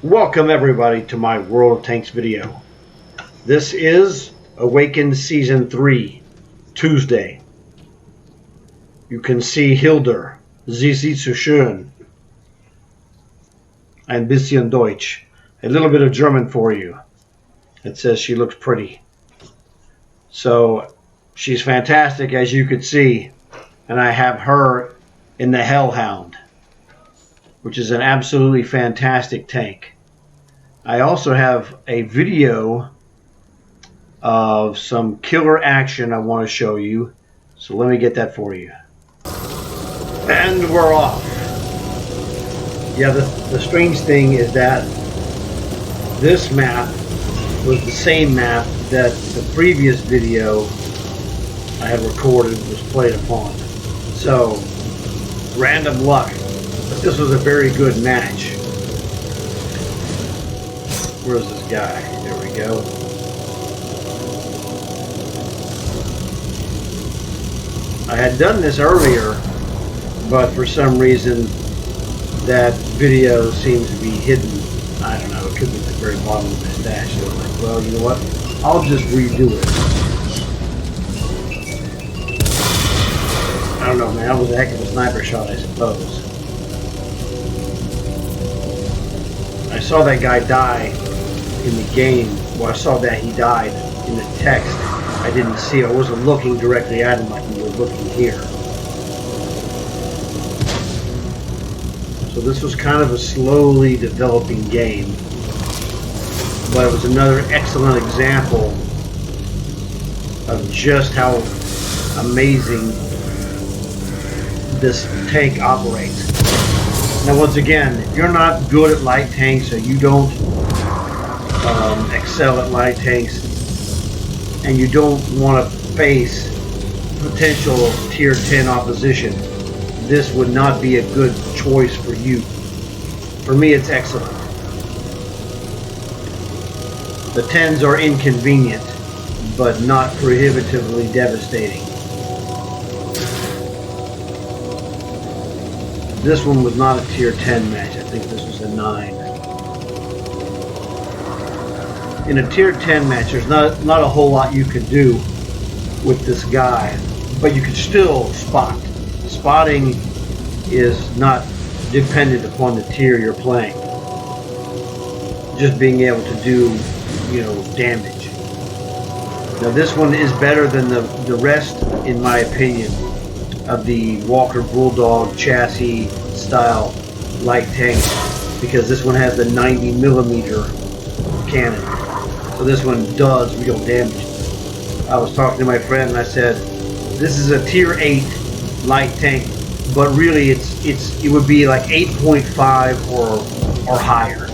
Welcome everybody to my World of Tanks video. This is Awakened Season 3, Tuesday. You can see Hildr, Sie sieht so schön, ein bisschen Deutsch. A little bit of German for you. It says she looks pretty. So, she's fantastic as you could see. And I have her in the Hell Hound, which is an absolutely fantastic tank. I also have a video of some killer action I want to show you. So let me get that for you. And we're off. Yeah, the strange thing is that this map was the same map that the previous video I had recorded was played upon. So, random luck. But this was a very good match. Where's this guy? There we go. I had done this earlier, but for some reason that video seems to be hidden. I don't know, it could be at the very bottom of my stash. So I'm like, well, you know what? I'll just redo it. I don't know, man. That was a heck of a sniper shot, I suppose. I saw that guy die in the game. Well, I saw that he died in the text. I didn't see it. I wasn't looking directly at him like we were looking here. So this was kind of a slowly developing game. But it was another excellent example of just how amazing this tank operates. Now once again, if you're not good at light tanks or you don't excel at light tanks and you don't want to face potential tier 10 opposition, this would not be a good choice for you. For me, it's excellent. The 10s are inconvenient, but not prohibitively devastating. This one was not a tier 10 match. I think this was a 9. In a tier 10 match, there's not a whole lot you can do with this guy, but you can still spot. Spotting is not dependent upon the tier you're playing. Just being able to do, damage. Now this one is better than the rest, in my opinion, of the Walker Bulldog chassis style light tank, because this one has the 90mm cannon. So this one does real damage. I was talking to my friend and I said, this is a tier 8 light tank, but really it would be like 8.5 or higher.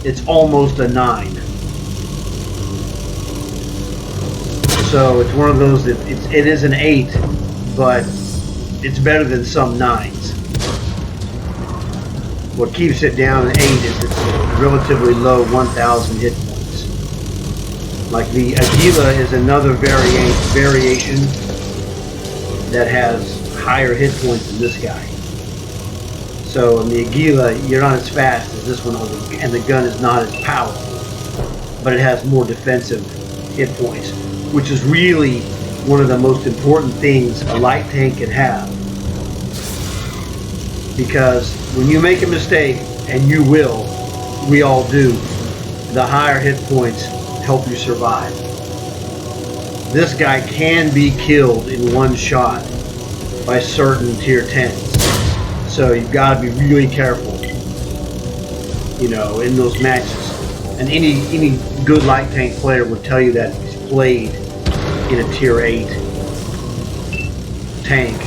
It's almost a 9. So it's one of those that it is an 8, but it's better than some 9s. What keeps it down at 8 is its relatively low 1,000 hit points. Like the Aguila is another variation that has higher hit points than this guy. So in the Aguila, you're not as fast as this one, and the gun is not as powerful, but it has more defensive hit points, which is really one of the most important things a light tank can have. Because when you make a mistake, and you will, we all do, the higher hit points help you survive. This guy can be killed in one shot by certain tier 10s. So you've got to be really careful, in those matches. And any good light tank player would tell you that he's played in a tier 8 tank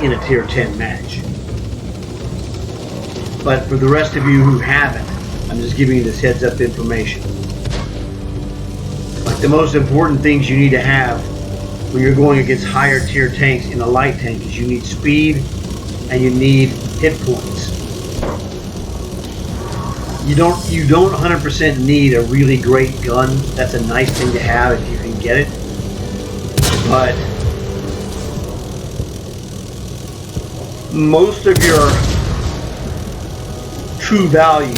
in a tier 10 match. But for the rest of you who haven't, I'm just giving you this heads up information. Like the most important things you need to have when you're going against higher tier tanks in a light tank is you need speed and you need hit points. You don't 100% need a really great gun. That's a nice thing to have if you can get it. But most of your true value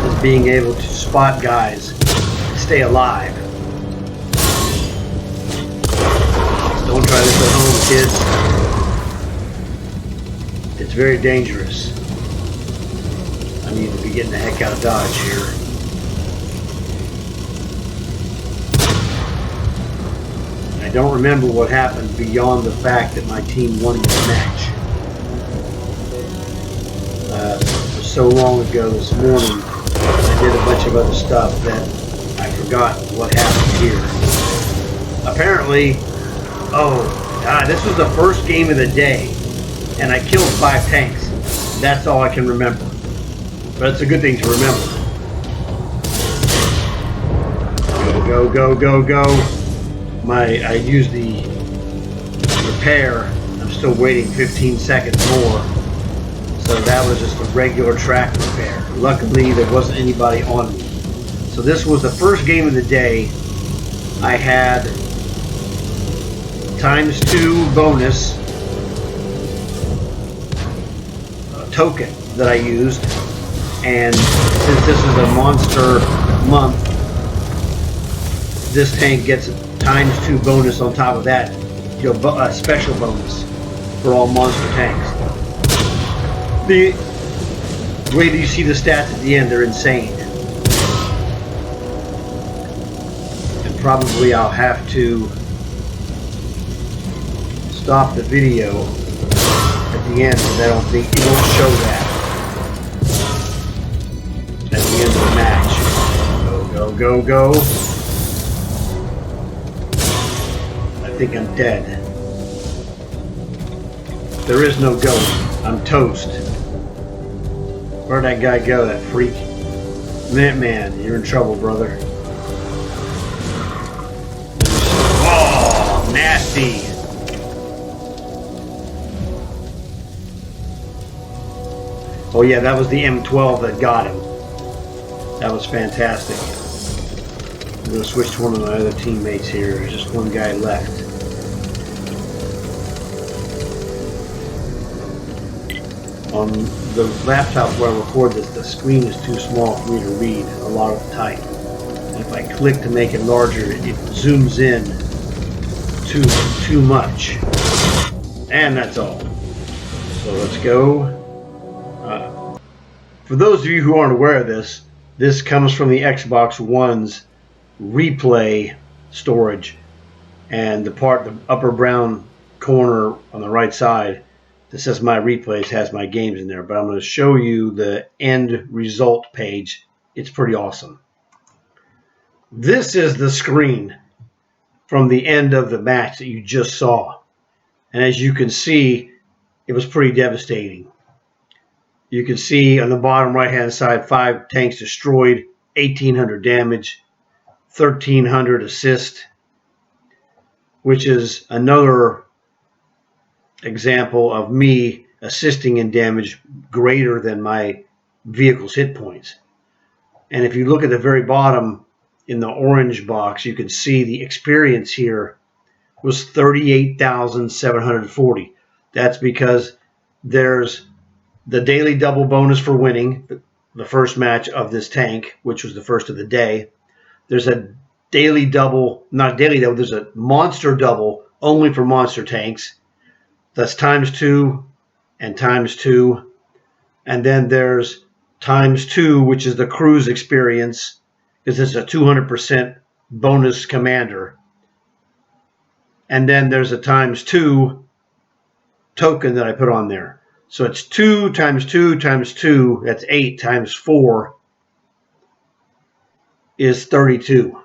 is being able to spot guys, stay alive. Don't try this at home, kids. It's very dangerous. I need to be getting the heck out of Dodge here. I don't remember what happened beyond the fact that my team won this match. It was so long ago this morning, I did a bunch of other stuff that I forgot what happened here. Apparently, oh God, this was the first game of the day, and I killed 5 tanks. That's all I can remember. But it's a good thing to remember. Go, go, go, go, go. I used the repair. I'm still waiting 15 seconds more. So that was just a regular track repair. Luckily, there wasn't anybody on me. So this was the first game of the day. I had ×2 bonus token that I used. And since this is a monster month, this tank gets ×2 bonus on top of that, you know, a special bonus for all monster tanks. The way that you see the stats at the end, they're insane. And probably I'll have to stop the video at the end because I don't think it won't show that at the end of the match. Go, go, go, go. I think I'm dead. There is no going. I'm toast. Where'd that guy go, that freak? Man, you're in trouble, brother. Oh, nasty. Oh yeah, that was the M12 that got him. That was fantastic. I'm going to switch to one of my other teammates here. There's just one guy left. On the laptop where I record this, the screen is too small for me to read a lot of the type. And if I click to make it larger, it zooms in too much. And that's all. So let's go. For those of you who aren't aware of this, this comes from the Xbox One's replay storage, and the upper brown corner on the right side that says my replays has my games in there. But I'm going to show you the end result page. It's pretty awesome. This is the screen from the end of the match that you just saw, and as you can see, it was pretty devastating. You can see on the bottom right hand side, 5 tanks destroyed, 1,800 damage, 1,300 assist, which is another example of me assisting in damage greater than my vehicle's hit points. And if you look at the very bottom in the orange box, you can see the experience here was 38,740. That's because there's the daily double bonus for winning the first match of this tank, which was the first of the day. There's a daily double, not daily double, there's a monster double only for monster tanks. That's ×2 and ×2. And then there's ×2, which is the cruise experience, because it's a 200% bonus commander. And then there's a ×2 token that I put on there. So it's 2 ×2 ×2, that's 8 × 4 is 32.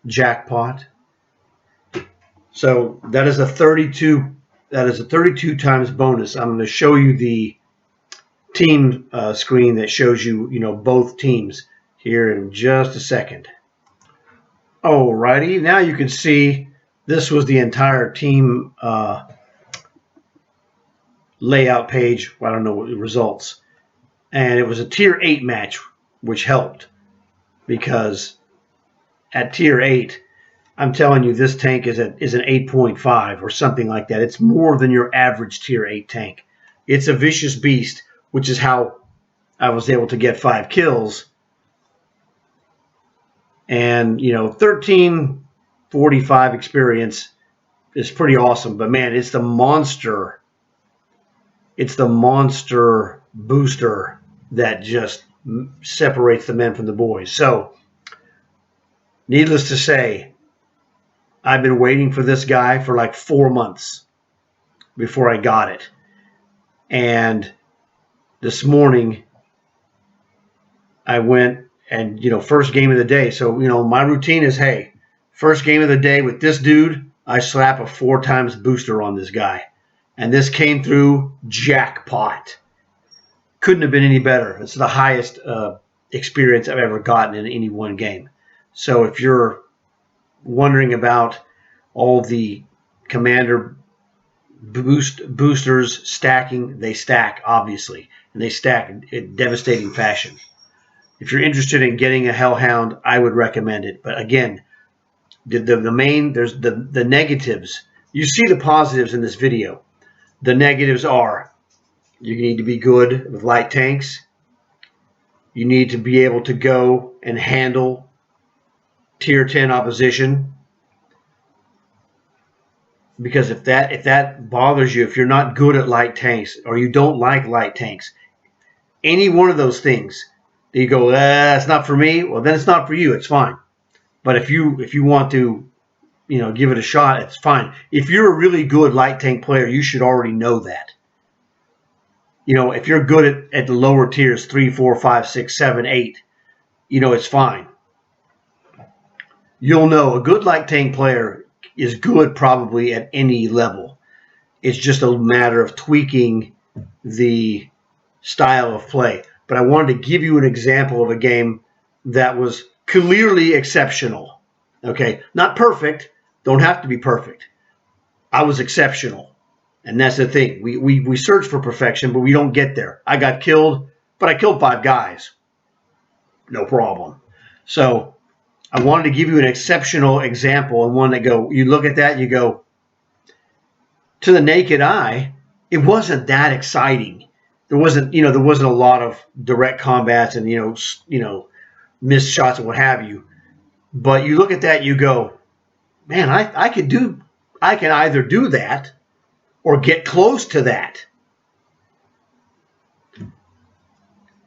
Jackpot. So that is a 32. That is a 32 times bonus. I'm going to show you the team screen that shows you, both teams here in just a second. Alrighty, now you can see this was the entire team layout page. I don't know what the results, and it was a tier 8 match, which helped because at tier 8, I'm telling you, this tank is an 8.5 or something like that. It's more than your average tier 8 tank. It's a vicious beast, which is how I was able to get 5 kills. And, 1345 experience is pretty awesome. But, man, it's the monster. It's the monster booster that just separates the men from the boys. So, needless to say, I've been waiting for this guy for like 4 months before I got it. And this morning, I went and, first game of the day. So, my routine is, hey, first game of the day with this dude, I slap a 4 times booster on this guy. And this came through jackpot. Couldn't have been any better. It's the highest experience I've ever gotten in any one game. So if you're wondering about all the commander boosters stacking, they stack, obviously. And they stack in devastating fashion. If you're interested in getting a Hell Hound, I would recommend it. But again, the main, there's the negatives. You see the positives in this video. The negatives are you need to be good with light tanks. You need to be able to go and handle tier 10 opposition. Because if that bothers you, if you're not good at light tanks or you don't like light tanks, any one of those things, you go, that's not for me. Well, then it's not for you. It's fine. But if you want to, give it a shot, it's fine. If you're a really good light tank player, you should already know that. If you're good at the lower tiers, 3, 4, 5, 6, 7, 8, it's fine. You'll know a good light tank player is good probably at any level. It's just a matter of tweaking the style of play. But I wanted to give you an example of a game that was clearly exceptional. Okay, not perfect. Don't have to be perfect. I was exceptional. And that's the thing. We search for perfection, but we don't get there. I got killed, but I killed 5 guys. No problem. So I wanted to give you an exceptional example and one that you look at that and you go, to the naked eye, it wasn't that exciting. There wasn't a lot of direct combats and, missed shots and what have you. But you look at that, you go, man, I can either do that or get close to that.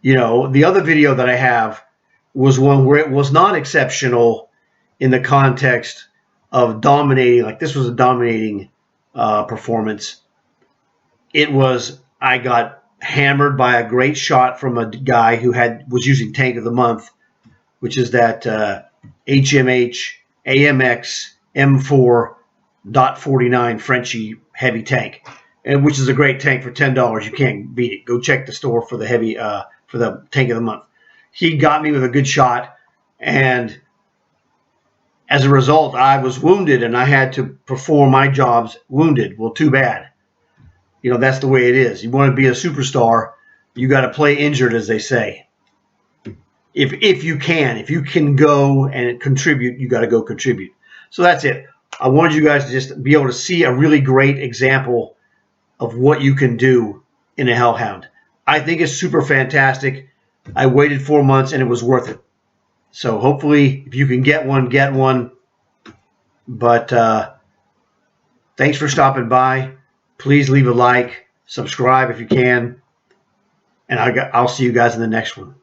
The other video that I have was one where it was not exceptional in the context of dominating. Like this was a dominating performance. I got hammered by a great shot from a guy who was using Tank of the Month, which is that HMH AMX M4.49 Frenchy heavy tank, and which is a great tank for $10. You can't beat it. Go check the store for the heavy for the Tank of the Month. He got me with a good shot, and as a result, I was wounded, and I had to perform my jobs wounded. Well, too bad. That's the way it is. You want to be a superstar, you got to play injured, as they say. If you can go and contribute, you got to go contribute. So that's it. I wanted you guys to just be able to see a really great example of what you can do in a Hell Hound. I think it's super fantastic. I waited 4 months and it was worth it. So hopefully, if you can get one, get one. But thanks for stopping by. Please leave a like, subscribe if you can, and I'll see you guys in the next one.